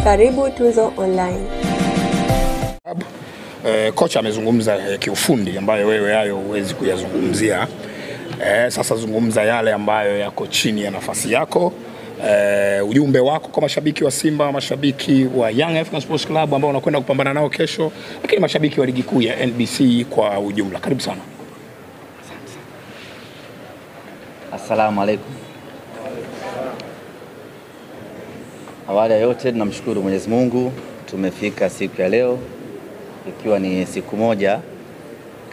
Karibu Tuzo Online. Kocha amezungumza kiufundi ambayo wewe hayo huwezi kuyazungumzia. Sasa zungumza yale ambayo yako chini ya nafasi yako. Ujumbe wako kwa mashabiki wa Simba, mashabiki wa Young African Sports Club ambao wanakwenda kupambana nao kesho, lakini mashabiki wa ligi kuu ya NBC kwa ujumla. Karibu sana. Assalamu alaikum. Awali ya yote tunamshukuru Mwenyezi Mungu, tumefika siku ya leo ikiwa ni siku moja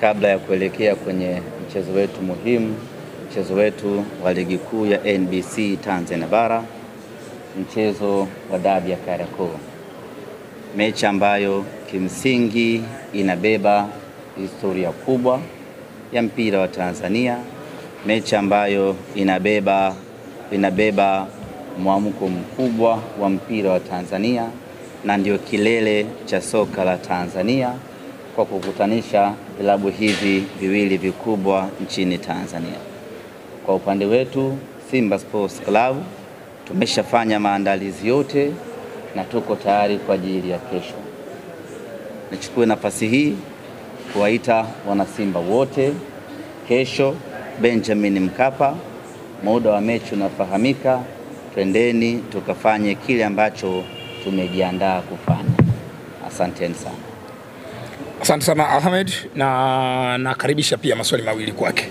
kabla ya kuelekea kwenye mchezo wetu muhimu, mchezo wetu wa ligi kuu ya NBC Tanzania Bara, mchezo wa dabi ya Kariakoo. Mechi ambayo kimsingi inabeba historia kubwa ya mpira wa Tanzania, mechi ambayo inabeba mwamko mkubwa wa mpira wa Tanzania na ndio kilele cha soka la Tanzania kwa kukutanisha vilabu hivi viwili vikubwa nchini Tanzania. Kwa upande wetu Simba Sports Club tumeshafanya maandalizi yote na tuko tayari kwa ajili ya kesho. Nichukue nafasi hii kuwaita wanasimba wote kesho Benjamin Mkapa, muda wa mechi unafahamika, twendeni tukafanye kile ambacho tumejiandaa kufanya. Asanteni sana. Asante sana Ahmed, na nakaribisha pia maswali mawili kwake.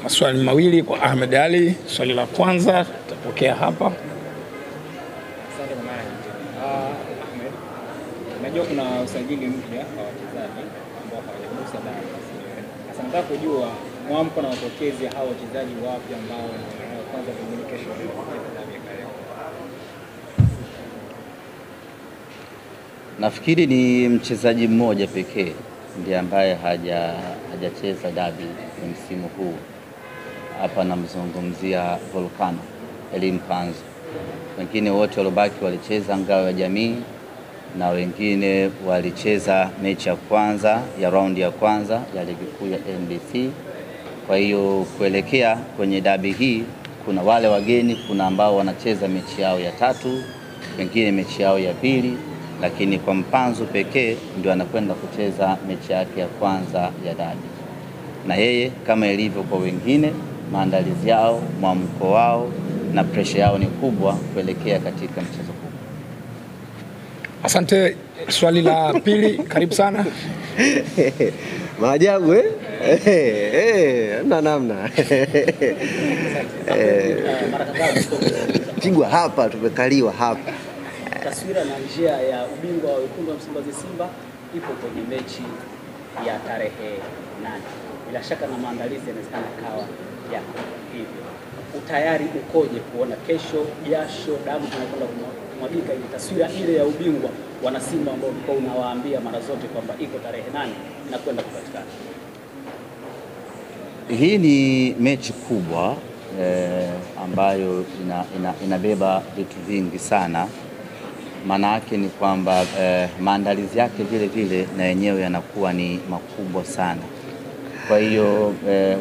Maswali mawili kwa Ahmed Ali. Swali la kwanza tutapokea hapa. Asante kwa mara nyingine. Ahmed, najua kuna usajili mpya wa wachezaji ambao hawajagusa dabi. Sasa nataka kujua mwamko na mapokezi ya hao wachezaji wapya ambao kwanza pengine kesho dabi ya Kariakoo. Nafikiri ni mchezaji mmoja pekee ndiye ambaye hajacheza dabi kwa msimu huu. Hapa namzungumzia Volcano Elimpanzo. Wengine wote waliobaki walicheza ngao ya jamii na wengine walicheza mechi ya kwanza ya raundi ya kwanza ya ligi kuu ya NBC. Kwa hiyo kuelekea kwenye dabi hii kuna wale wageni, kuna ambao wanacheza mechi yao ya tatu, wengine mechi yao ya pili, lakini kwa Mpanzu pekee ndio anakwenda kucheza mechi yake ya kwanza ya dabi. Na yeye kama ilivyo kwa wengine, maandalizi yao, mwamko wao na pressure yao ni kubwa kuelekea katika mchezo huu. Asante. Swali la pili, karibu sana. Maajabu namna. Pigwa hapa, tumekaliwa hapa. Taswira na njia ya ubingwa wa wekundu wa Msimbazi Simba ipo kwenye mechi ya tarehe 8. Bila shaka na maandalizi yanawezekana kawa yako hivyo. Utayari ukoje kuona kesho jasho damu tunakwenda kumwagika ile taswira ile ya ubingwa wana Simba ambao ulikuwa unawaambia mara zote kwamba iko tarehe 8 na kwenda kupatikana? Hii ni mechi kubwa ambayo inabeba vitu vingi sana. Maana yake ni kwamba maandalizi yake vile vile na yenyewe yanakuwa ni makubwa sana. Kwa hiyo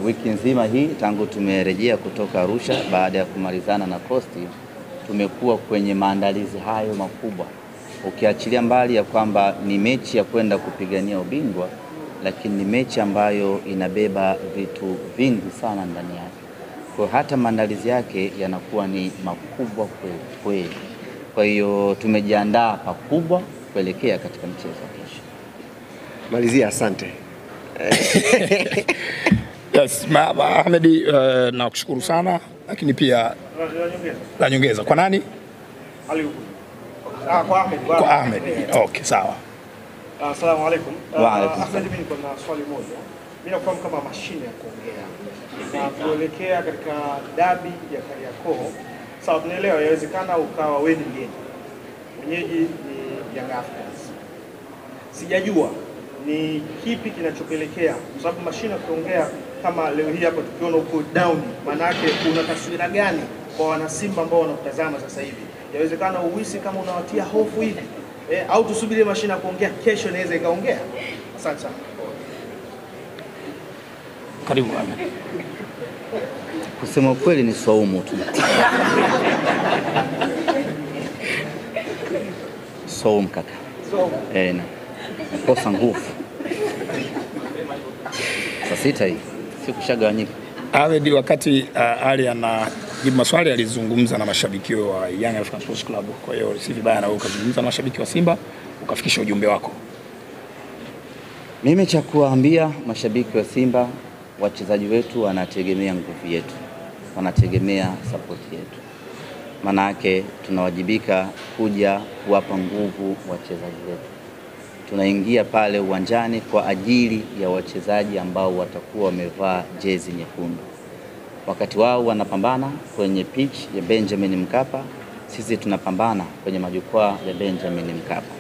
wiki nzima hii tangu tumerejea kutoka Arusha baada ya kumalizana na Costi, tumekuwa kwenye maandalizi hayo makubwa. Ukiachilia mbali ya kwamba ni mechi ya kwenda kupigania ubingwa, lakini ni mechi ambayo inabeba vitu vingi sana ndani yake. Kwa hata maandalizi yake yanakuwa ni makubwa kweli. Kwa hiyo tumejiandaa pakubwa kuelekea katika mchezo wa kesho. Malizia, asante. Yes, Ahmed, nakushukuru sana, lakini pia la nyongeza kwa nani? Kwa Ahmed. Kwa Ahmed. Okay, sawa. Asalamu alaikum. Wa alaikum. Ahmed, mimi niko na swali moja. Mimi nafahamu kama mashine ya kuongea na kuelekea katika dabi ya Kariakoo. Sawa, tunaelewa inawezekana ukawa wewe ni mgeni. Mwenyeji ni Young Africans. Sijajua ni kipi kinachopelekea, kwa sababu mashine ya kuongea kama leo hii hapa tukiona uko down, maana yake una taswira gani kwa wana Simba ambao wanakutazama sasa hivi? Inawezekana uhisi kama unawatia hofu hivi au tusubiri mashine ya kuongea kesho inaweza ikaongea? Asante sana. Karibu Ahmed. Kusema kweli ni swaumu tu. Soum kaka. Nakosa nguvu. Saa 6 hii sikushagawanyika. Ahmed, wakati Ali anajibu maswali alizungumza na mashabiki wa Young African Sports Club. Kwa hiyo si vibaya na wewe ukazungumza na mashabiki wa Simba ukafikisha ujumbe wako. Mimi cha kuambia mashabiki wa Simba, wachezaji wetu wanategemea nguvu yetu, wanategemea support yetu. Maana yake tunawajibika kuja kuwapa nguvu wachezaji wetu. Tunaingia pale uwanjani kwa ajili ya wachezaji ambao watakuwa wamevaa jezi nyekundu. Wakati wao wanapambana kwenye pitch ya Benjamin Mkapa, sisi tunapambana kwenye majukwaa ya Benjamin Mkapa.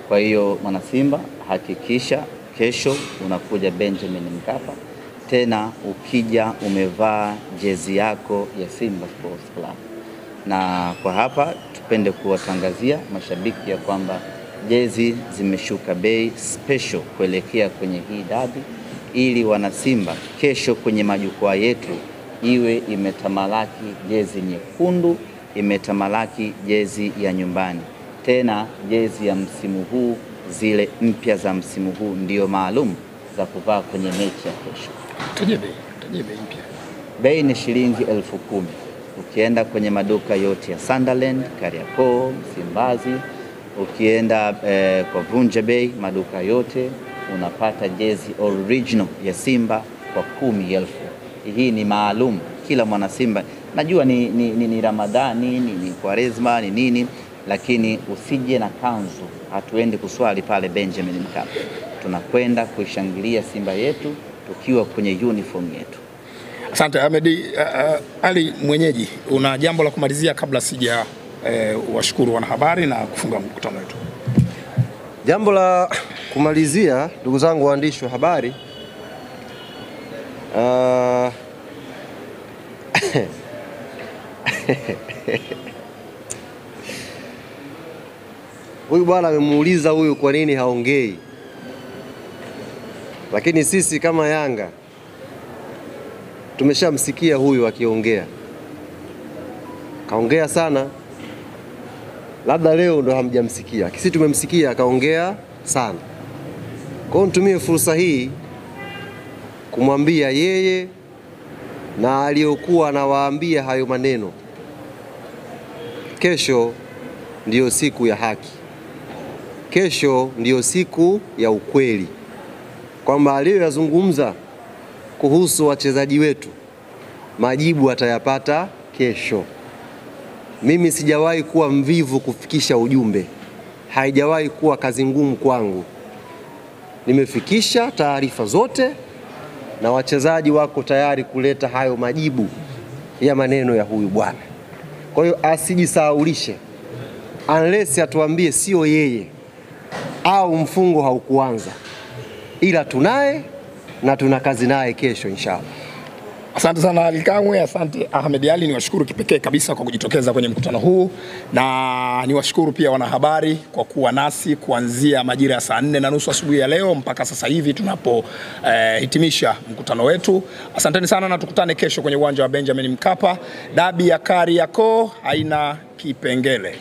Kwa hiyo mwana Simba, hakikisha kesho unakuja Benjamin Mkapa, tena ukija umevaa jezi yako ya Simba Sports Club. Na kwa hapa tupende kuwatangazia mashabiki ya kwamba jezi zimeshuka bei special kuelekea kwenye hii dabi, ili wana Simba kesho kwenye majukwaa yetu iwe imetamalaki jezi nyekundu, imetamalaki jezi ya nyumbani. Tena jezi ya msimu huu, zile mpya za msimu huu ndio maalum za kuvaa kwenye mechi ya kesho. Taje bei mpya. Bei ni shilingi 10,000. Ukienda kwenye maduka yote ya Sunderland, Kariakoo, Msimbazi, ukienda kwa Vunja Bay, maduka yote unapata jezi original ya Simba kwa 10,000. Hii ni maalum kila mwana Simba. Najua ni Ramadhani, ni Kwaresma, ni nini, lakini usije na kanzu. Hatuendi kuswali pale Benjamin Mkapa. Tunakwenda kuishangilia Simba yetu tukiwa kwenye uniform yetu. Asante Ahmed. Ali mwenyeji, una jambo la kumalizia kabla sija washukuru wanahabari na kufunga mkutano wetu? Jambo la kumalizia, ndugu zangu waandishi wa habari, huyu bwana amemuuliza huyu kwa nini haongei, lakini sisi kama Yanga tumeshamsikia huyu akiongea. Kaongea sana, labda leo ndo hamjamsikia. Sisi tumemsikia akaongea sana. Kwa hiyo nitumie fursa hii kumwambia yeye na aliyokuwa anawaambia hayo maneno, kesho ndiyo siku ya haki. Kesho ndiyo siku ya ukweli, kwamba aliyoyazungumza kuhusu wachezaji wetu majibu atayapata kesho. Mimi sijawahi kuwa mvivu kufikisha ujumbe, haijawahi kuwa kazi ngumu kwangu. Nimefikisha taarifa zote na wachezaji wako tayari kuleta hayo majibu ya maneno ya huyu bwana. Kwa hiyo asijisahaulishe, unless atuambie sio yeye au mfungo haukuanza, ila tunaye na tuna kazi naye kesho inshallah. Asante sana Ali Kamwe, asante Ahmed Ali. Niwashukuru kipekee kabisa kwa kujitokeza kwenye mkutano huu, na niwashukuru pia wanahabari kwa kuwa nasi kuanzia majira ya saa 4:30 asubuhi ya leo mpaka sasa hivi tunapo hitimisha mkutano wetu. Asanteni sana na tukutane kesho kwenye uwanja wa Benjamin Mkapa. Dabi ya Kariakoo haina kipengele.